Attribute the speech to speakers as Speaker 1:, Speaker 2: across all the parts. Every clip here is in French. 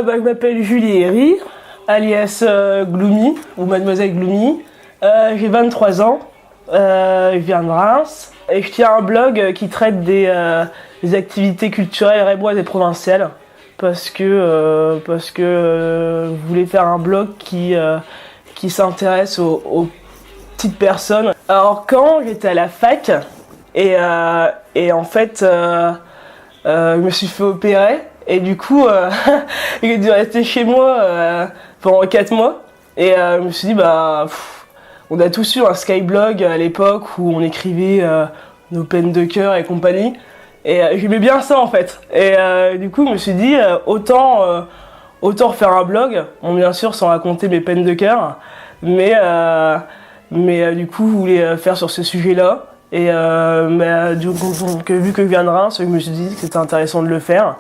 Speaker 1: Je m'appelle Julie Herry, alias Gloomy, ou Mademoiselle Gloomy. J'ai 23 ans, je viens de Reims, et je tiens un blog qui traite des activités culturelles rémoises et provinciales. Parce que je voulais faire un blog qui s'intéresse aux petites personnes. Alors quand j'étais à la fac, et en fait, je me suis fait opérer, et du coup, j'ai dû rester chez moi pendant 4 mois. Et je me suis dit, on a tous eu un Skyblog à l'époque où on écrivait nos peines de cœur et compagnie. Et j'aimais bien ça en fait. Et du coup, je me suis dit, autant refaire un blog, bon, bien sûr sans raconter mes peines de cœur, mais du coup, je voulais faire sur ce sujet-là. Et vu que je viens de Reims, je me suis dit que c'était intéressant de le faire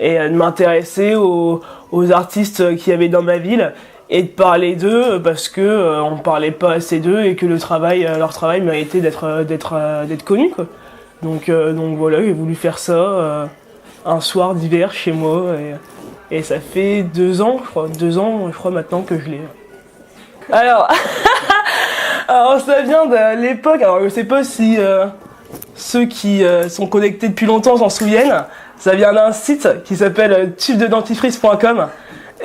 Speaker 1: et de m'intéresser aux artistes qu'il y avait dans ma ville et de parler d'eux parce que on parlait pas assez d'eux et que leur travail méritait d'être connu, quoi. Donc voilà, j'ai voulu faire ça un soir d'hiver chez moi et ça fait 2 ans, je crois maintenant que je l'ai. Alors ça vient de l'époque, alors je sais pas si ceux qui sont connectés depuis longtemps s'en souviennent, ça vient d'un site qui s'appelle tubededentifrice.com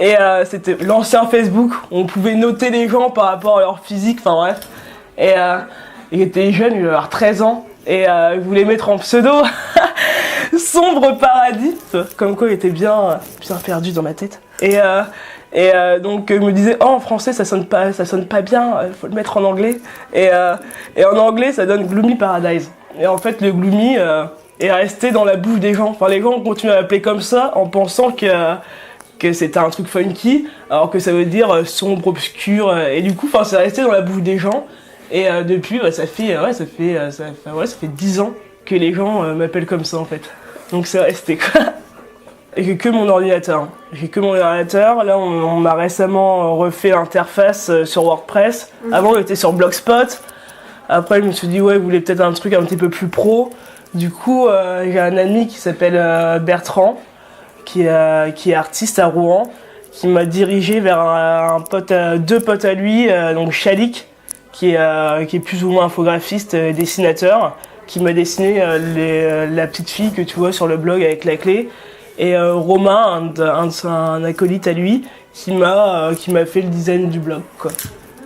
Speaker 1: et c'était l'ancien Facebook, où on pouvait noter les gens par rapport à leur physique, enfin bref. Et j'étais jeune, je devais avoir 13 ans. Et je voulais mettre en pseudo Sombre Paradis, comme quoi il était bien perdu dans ma tête. Et donc je me disais, en français ça sonne pas bien, faut le mettre en anglais. Et en anglais ça donne Gloomy Paradise. Et en fait le Gloomy est resté dans la bouche des gens. Enfin les gens ont continué à l'appeler comme ça en pensant que c'était un truc funky, alors que ça veut dire sombre, obscur. Et du coup c'est resté dans la bouche des gens. Et depuis, ça fait 10 ans que les gens m'appellent comme ça en fait. Donc c'est resté quoi. Et j'ai que mon ordinateur. Là, on m'a récemment refait l'interface sur WordPress. Avant, j'étais sur Blogspot. Après, je me suis dit, je voulais peut-être un truc un petit peu plus pro. Du coup, j'ai un ami qui s'appelle Bertrand, qui est artiste à Rouen, qui m'a dirigé vers deux potes à lui, donc Chalik, qui est plus ou moins infographiste, dessinateur, qui m'a dessiné la petite fille que tu vois sur le blog avec la clé, et Romain, un acolyte à lui, qui m'a fait le design du blog, quoi.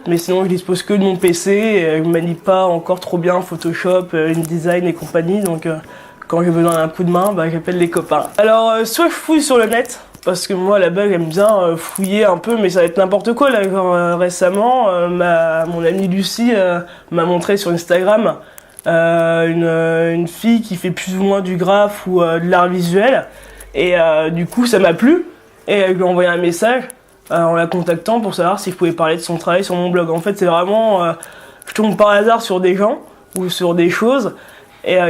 Speaker 1: Mais sinon je dispose que de mon PC, et je manie pas encore trop bien Photoshop, InDesign et compagnie, donc quand j'ai besoin d'un coup de main, j'appelle les copains. Alors soit je fouille sur le net, parce que moi là-bas j'aime bien fouiller un peu, mais ça va être n'importe quoi là. Récemment, mon amie Lucie m'a montré sur Instagram une fille qui fait plus ou moins du graphe ou de l'art visuel, et du coup ça m'a plu, et je lui ai envoyé un message en la contactant pour savoir si je pouvais parler de son travail sur mon blog. En fait c'est vraiment, je tombe par hasard sur des gens ou sur des choses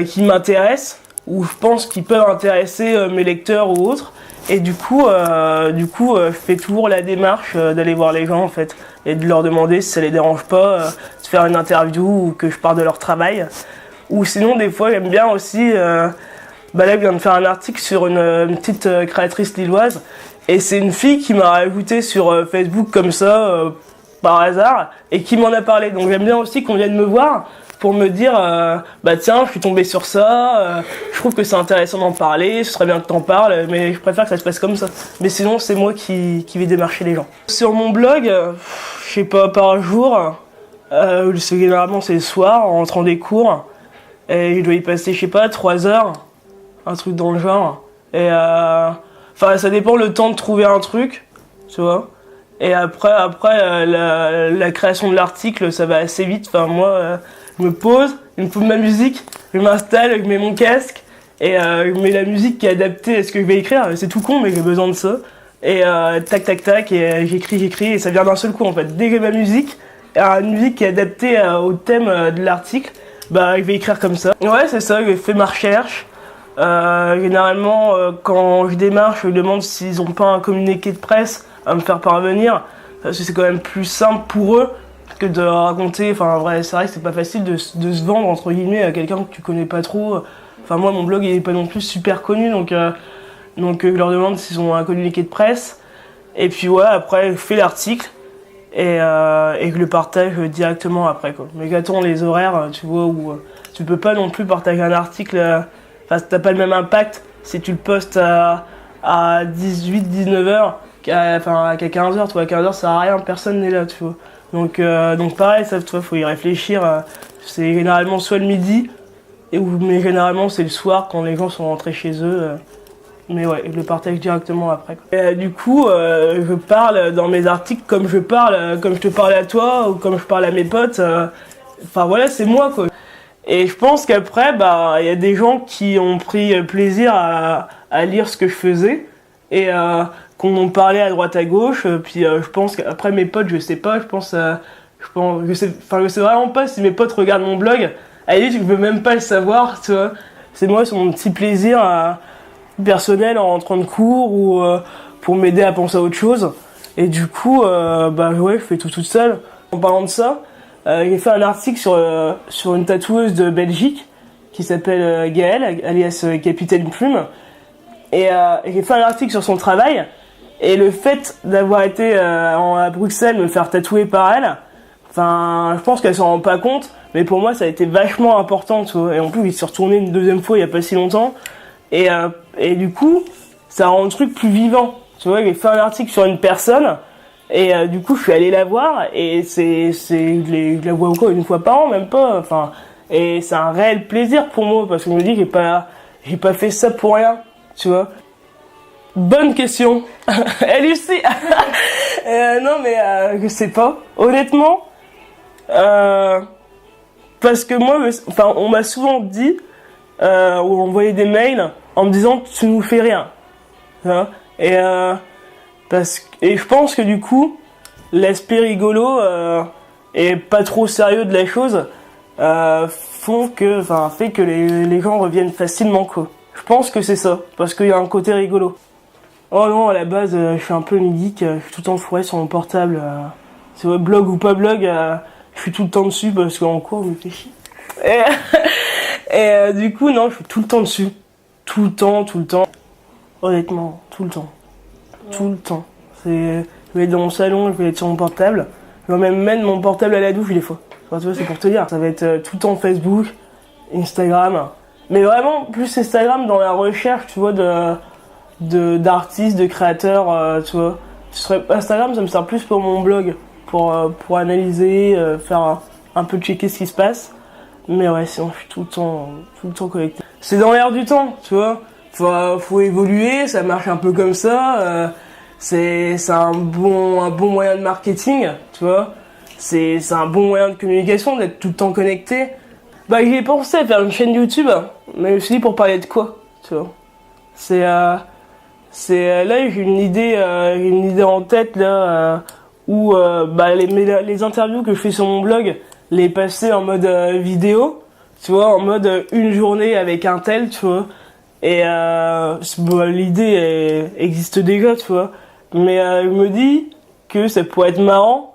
Speaker 1: qui m'intéressent, ou je pense qu'ils peuvent intéresser mes lecteurs ou autres. Et du coup, je fais toujours la démarche d'aller voir les gens en fait, et de leur demander si ça les dérange pas de faire une interview ou que je parle de leur travail. Ou sinon, des fois, j'aime bien aussi. Là, je viens de faire un article sur une petite créatrice lilloise, et c'est une fille qui m'a rajouté sur Facebook comme ça, par hasard, et qui m'en a parlé. Donc j'aime bien aussi qu'on vienne me voir pour me dire tiens, je suis tombé sur ça, je trouve que c'est intéressant d'en parler, ce serait bien que t'en parles, mais je préfère que ça se passe comme ça. Mais sinon c'est moi qui vais démarcher les gens. Sur mon blog, je sais pas, par jour, généralement c'est le soir en rentrant des cours, et je dois y passer, je sais pas, 3 heures, un truc dans le genre. Et ça dépend le temps de trouver un truc, tu vois. Et après la création de l'article, ça va assez vite. Moi, je me pose, je me fous de ma musique, je m'installe, je mets mon casque, et je mets la musique qui est adaptée à ce que je vais écrire. C'est tout con, mais j'ai besoin de ça. Et tac, et j'écris, et ça vient d'un seul coup en fait. Dès que j'ai ma musique, une musique qui est adaptée au thème de l'article, je vais écrire comme ça. Ouais, c'est ça, j'ai fait ma recherche. Généralement, quand je démarche, je demande s'ils n'ont pas un communiqué de presse à me faire parvenir, parce que c'est quand même plus simple pour eux que de raconter. C'est vrai que c'est pas facile de se vendre entre guillemets à quelqu'un que tu connais pas trop. Moi, mon blog il est pas non plus super connu, donc je leur demande s'ils ont un communiqué de presse. Et puis ouais, après je fais l'article et je le partage directement après quoi. Mais j'attends les horaires, tu vois, où tu peux pas non plus partager un article, enfin t'as pas le même impact si tu le postes à 18-19h qu'à 15h, tu vois, à 15h ça sert à rien, personne n'est là, tu vois. Donc pareil, ça, tu vois, faut y réfléchir, c'est généralement soit le midi, mais généralement c'est le soir quand les gens sont rentrés chez eux. Mais ouais, je le partage directement après. Et, du coup, je parle dans mes articles comme je te parle à toi ou comme je parle à mes potes. Enfin voilà, c'est moi quoi. Et je pense qu'après, bah, il y a des gens qui ont pris plaisir à lire ce que je faisais et qu'on en parlait à droite à gauche. Puis je pense qu'après mes potes, je sais pas, je sais vraiment pas si mes potes regardent mon blog. À la limite, je veux même pas le savoir, tu vois. C'est moi, c'est mon petit plaisir personnel en rentrant de cours ou pour m'aider à penser à autre chose. Et du coup, bah ouais, je fais tout toute seule. En parlant de ça, j'ai fait un article sur une tatoueuse de Belgique qui s'appelle Gaëlle, alias Capitaine Plume. Et j'ai fait un article sur son travail. Et le fait d'avoir été à Bruxelles me faire tatouer par elle, enfin, je pense qu'elle s'en rend pas compte, mais pour moi ça a été vachement important, tu vois. Et en plus, il s'est retourné une deuxième fois il y a pas si longtemps. Et du coup, ça rend le truc plus vivant. Tu vois, j'ai fait un article sur une personne. Et du coup, je suis allé la voir et je la vois quoi, une fois par an, même pas. Enfin, et c'est un réel plaisir pour moi parce que je me dis que j'ai pas fait ça pour rien, tu vois. Bonne question. Elle aussi. Non mais je sais pas. Honnêtement, parce que moi, enfin, on m'a souvent dit ou envoyé des mails en me disant tu nous fais rien. Hein, et et je pense que du coup, l'aspect rigolo et pas trop sérieux de la chose fait que les gens reviennent facilement quoi. Je pense que c'est ça, parce qu'il y a un côté rigolo. Oh non, à la base, je suis un peu une geek, je suis tout le temps fourré sur mon portable. C'est vrai, blog ou pas blog, je suis tout le temps dessus parce qu'en cours, je me fais chier. Et du coup, non, je suis tout le temps dessus. Tout le temps. Honnêtement, tout le temps. Tout le temps. Je vais être dans mon salon, je vais être sur mon portable. Je vais même mettre mon portable à la douche des fois. Enfin, tu vois, c'est pour te dire. Ça va être tout le temps Facebook, Instagram. Mais vraiment, plus Instagram dans la recherche, tu vois, d'artistes, de créateurs, tu vois. Instagram, ça me sert plus pour mon blog, pour analyser, faire un peu checker ce qui se passe. Mais ouais, sinon, je suis tout le temps connecté. C'est dans l'air du temps, tu vois. Faut évoluer, ça marche un peu comme ça. C'est un bon moyen de marketing, tu vois. C'est un bon moyen de communication, d'être tout le temps connecté. Bah, j'y ai pensé à faire une chaîne YouTube, mais je me suis dit pour parler de quoi, tu vois. Là, j'ai une idée en tête, là, où bah, les interviews que je fais sur mon blog, les passer en mode vidéo, tu vois, en mode une journée avec un tel, tu vois. Et l'idée existe déjà, tu vois. Mais je me dis que ça pourrait être marrant